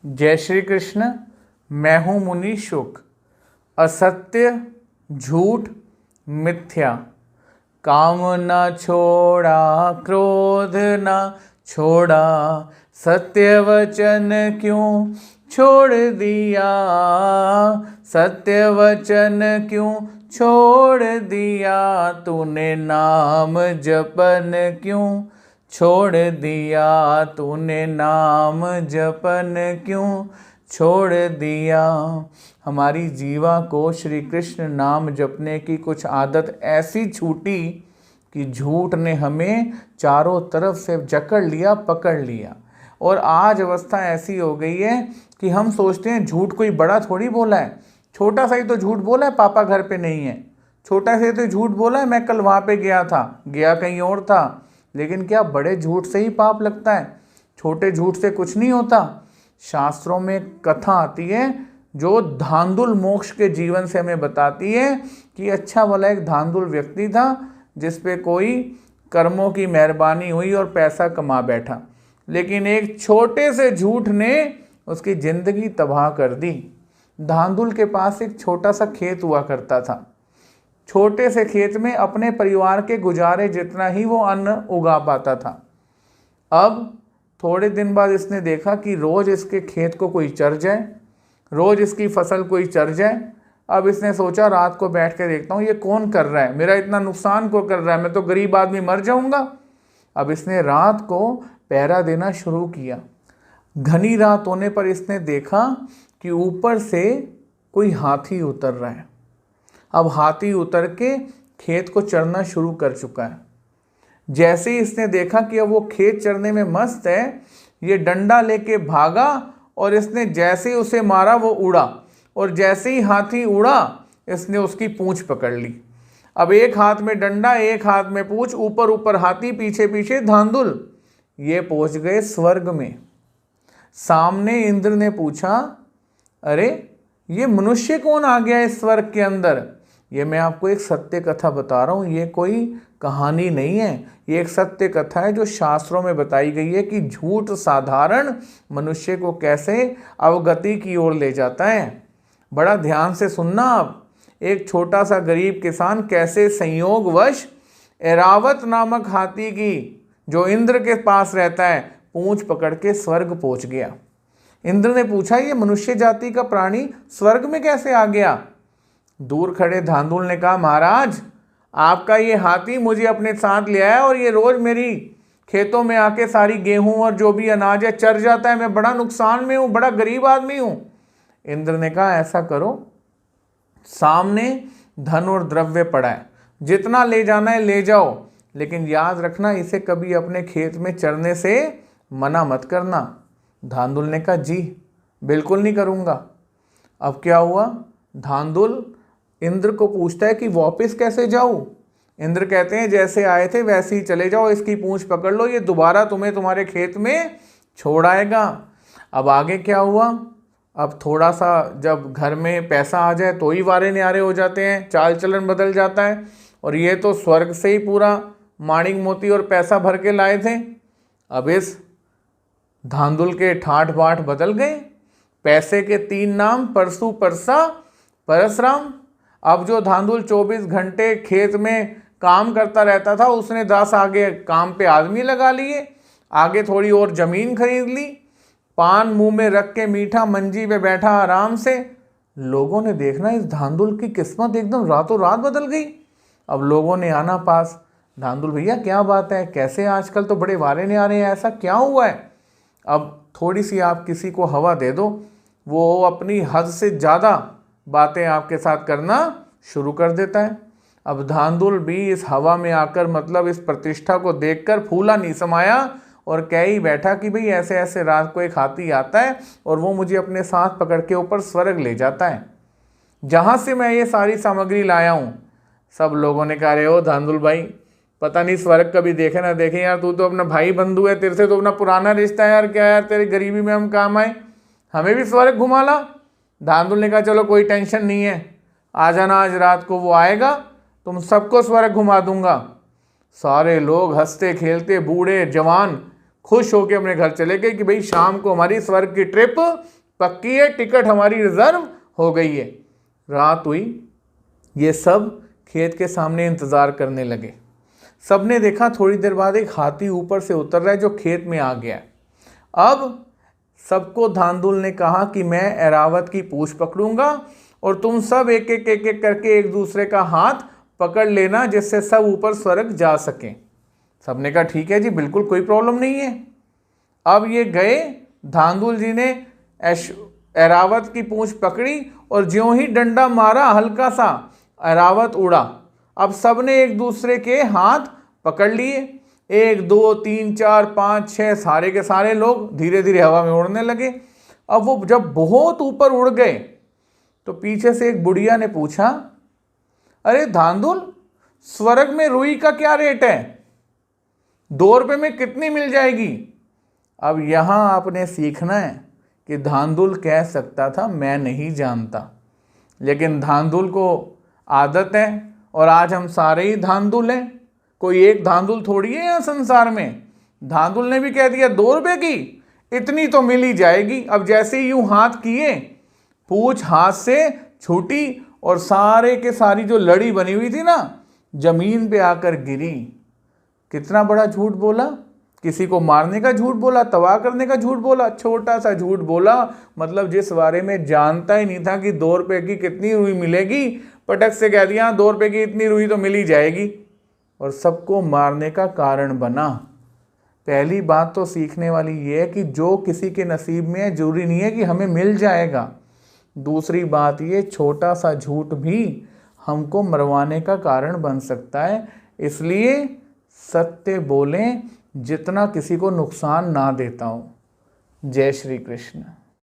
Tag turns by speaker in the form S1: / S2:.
S1: जय श्री कृष्ण। मैं हूँ मुनि शुक। असत्य, झूठ, मिथ्या, काम न छोड़ा, क्रोध न छोड़ा, सत्य वचन क्यों छोड़ दिया, सत्य वचन क्यों छोड़ दिया, तूने नाम जपन क्यों छोड़ दिया, तूने नाम जपन क्यों छोड़ दिया। हमारी जीवा को श्री कृष्ण नाम जपने की कुछ आदत ऐसी छूटी कि झूठ ने हमें चारों तरफ से जकड़ लिया, पकड़ लिया। और आज अवस्था ऐसी हो गई है कि हम सोचते हैं झूठ कोई बड़ा थोड़ी बोला है, छोटा सा ही तो झूठ बोला है, पापा घर पे नहीं है, छोटा सा ही तो झूठ बोला है, मैं कल वहाँ पे गया था, गया कहीं और था। लेकिन क्या बड़े झूठ से ही पाप लगता है? छोटे झूठ से कुछ नहीं होता। शास्त्रों में कथा आती है जो धांधुल मोक्ष के जीवन से हमें बताती है कि अच्छा वाला एक धांधुल व्यक्ति था जिस पे कोई कर्मों की मेहरबानी हुई और पैसा कमा बैठा, लेकिन एक छोटे से झूठ ने उसकी जिंदगी तबाह कर दी। धांधुल के पास एक छोटा सा खेत हुआ करता था। छोटे से खेत में अपने परिवार के गुजारे जितना ही वो अन्न उगा पाता था। अब थोड़े दिन बाद इसने देखा कि रोज इसके खेत को कोई चर जाए, रोज इसकी फसल कोई चर जाए। अब इसने सोचा रात को बैठ के देखता हूँ ये कौन कर रहा है, मेरा इतना नुकसान कौन कर रहा है, मैं तो गरीब आदमी मर जाऊंगा। अब इसने रात को पहरा देना शुरू किया। घनी रात होने पर इसने देखा कि ऊपर से कोई हाथी उतर रहा है। अब हाथी उतर के खेत को चरना शुरू कर चुका है। जैसे ही इसने देखा कि अब वो खेत चरने में मस्त है, ये डंडा लेके भागा और इसने जैसे ही उसे मारा वो उड़ा, और जैसे ही हाथी उड़ा इसने उसकी पूंछ पकड़ ली। अब एक हाथ में डंडा, एक हाथ में पूंछ, ऊपर ऊपर हाथी, पीछे पीछे धांधुल। ये पहुंच गए स्वर्ग में। सामने इंद्र ने पूछा, अरे ये मनुष्य कौन आ गया इस स्वर्ग के अंदर? ये मैं आपको एक सत्य कथा बता रहा हूँ, ये कोई कहानी नहीं है, ये एक सत्य कथा है जो शास्त्रों में बताई गई है कि झूठ साधारण मनुष्य को कैसे अवगति की ओर ले जाता है। बड़ा ध्यान से सुनना आप। एक छोटा सा गरीब किसान कैसे संयोगवश ऐरावत नामक हाथी की, जो इंद्र के पास रहता है, पूंछ पकड़ के स्वर्ग पहुंच गया। इंद्र ने पूछा ये मनुष्य जाति का प्राणी स्वर्ग में कैसे आ गया? दूर खड़े धांधुल ने कहा, महाराज आपका ये हाथी मुझे अपने साथ ले आया और ये रोज मेरी खेतों में आके सारी गेहूं और जो भी अनाज है चर जाता है, मैं बड़ा नुकसान में हूं, बड़ा गरीब आदमी हूं। इंद्र ने कहा ऐसा करो, सामने धन और द्रव्य पड़ा है, जितना ले जाना है ले जाओ, लेकिन याद रखना इसे कभी अपने खेत में चरने से मना मत करना। धांधुल ने कहा जी बिल्कुल नहीं करूँगा। अब क्या हुआ, धांधुल इंद्र को पूछता है कि वापस कैसे जाऊँ? इंद्र कहते हैं जैसे आए थे वैसे ही चले जाओ, इसकी पूंछ पकड़ लो, ये दोबारा तुम्हें तुम्हारे खेत में छोड़ आएगा। अब आगे क्या हुआ, अब थोड़ा सा जब घर में पैसा आ जाए तो ही वारे न्यारे हो जाते हैं, चाल चलन बदल जाता है। और ये तो स्वर्ग से ही पूरा माणिक मोती और पैसा भर के लाए थे। अब इस धांधुल के ठाठ बाट बदल गए। पैसे के 3 नाम, परसु, परसा, परसराम। अब जो धांधुल 24 घंटे खेत में काम करता रहता था, उसने 10 आगे काम पे आदमी लगा लिए, आगे थोड़ी और जमीन खरीद ली, पान मुंह में रख के मीठा मंजी पे बैठा आराम से। लोगों ने देखना इस धांधुल की किस्मत एकदम रातों रात बदल गई। अब लोगों ने आना पास, धांधुल भैया क्या बात है, कैसे आजकल तो बड़े वारे नहीं आ रहे हैं, ऐसा क्या हुआ है? अब थोड़ी सी आप किसी को हवा दे दो, वो अपनी हद से ज़्यादा बातें आपके साथ करना शुरू कर देता है। अब धांधुल भी इस हवा में आकर, मतलब इस प्रतिष्ठा को देखकर फूला नहीं समाया और कह ही बैठा कि भाई ऐसे ऐसे रात को एक हाथी आता है और वो मुझे अपने साथ पकड़ के ऊपर स्वर्ग ले जाता है, जहाँ से मैं ये सारी सामग्री लाया हूँ। सब लोगों ने कहा, अरे ओ धांधुल भाई, पता नहीं स्वर्ग कभी देखे ना देखे यार, तू तो अपना भाई बंधु है, तेरे से तो अपना पुराना रिश्ता है यार, क्या यार तेरी गरीबी में हम काम आए, हमें भी स्वर्ग घुमा ला। धांधुल ने कहा चलो कोई टेंशन नहीं है, आ जाना आज रात को, वो आएगा, तुम सबको स्वर्ग घुमा दूंगा। सारे लोग हंसते खेलते, बूढ़े जवान खुश होकर अपने घर चले गए कि भाई शाम को हमारी स्वर्ग की ट्रिप पक्की है, टिकट हमारी रिजर्व हो गई है। रात हुई, ये सब खेत के सामने इंतज़ार करने लगे। सब ने देखा थोड़ी देर बाद एक हाथी ऊपर से उतर रहा है जो खेत में आ गया। अब सबको धांधुल ने कहा कि मैं ऐरावत की पूंछ पकड़ूंगा और तुम सब एक एक करके एक दूसरे का हाथ पकड़ लेना जिससे सब ऊपर स्वर्ग जा सकें। सबने कहा ठीक है जी, बिल्कुल कोई प्रॉब्लम नहीं है। अब ये गए, धांधुल जी ने ऐरावत की पूंछ पकड़ी और ज्यों ही डंडा मारा हल्का सा, ऐरावत उड़ा। अब सब ने एक दूसरे के हाथ पकड़ लिए, 1 2 3 4 5 6 सारे के सारे लोग धीरे धीरे हवा में उड़ने लगे। अब वो जब बहुत ऊपर उड़ गए तो पीछे से एक बुढ़िया ने पूछा, अरे धांधुल, स्वर्ग में रुई का क्या रेट है? 2 रुपये में कितनी मिल जाएगी? अब यहाँ आपने सीखना है कि धांधुल कह सकता था मैं नहीं जानता, लेकिन धांधुल को आदत है और आज हम सारे ही धांधुल हैं। कोई एक धांधुल थोड़ी है यहाँ संसार में। धांधुल ने भी कह दिया 2 रुपये की इतनी तो मिल ही जाएगी। अब जैसे ही यूं हाथ किए, पूंछ हाथ से छूटी और सारे के सारी जो लड़ी बनी हुई थी ना, जमीन पे आकर गिरी। कितना बड़ा झूठ बोला, किसी को मारने का झूठ बोला, तबाह करने का झूठ बोला, छोटा सा झूठ बोला। मतलब जिस बारे में जानता ही नहीं था कि 2 रुपये की कितनी रुई मिलेगी, पटक से कह दिया 2 रुपये की इतनी रुई तो मिल ही जाएगी और सबको मारने का कारण बना। पहली बात तो सीखने वाली ये है कि जो किसी के नसीब में है जरूरी नहीं है कि हमें मिल जाएगा। दूसरी बात ये, छोटा सा झूठ भी हमको मरवाने का कारण बन सकता है। इसलिए सत्य बोलें जितना किसी को नुकसान ना देता हो। जय श्री कृष्ण।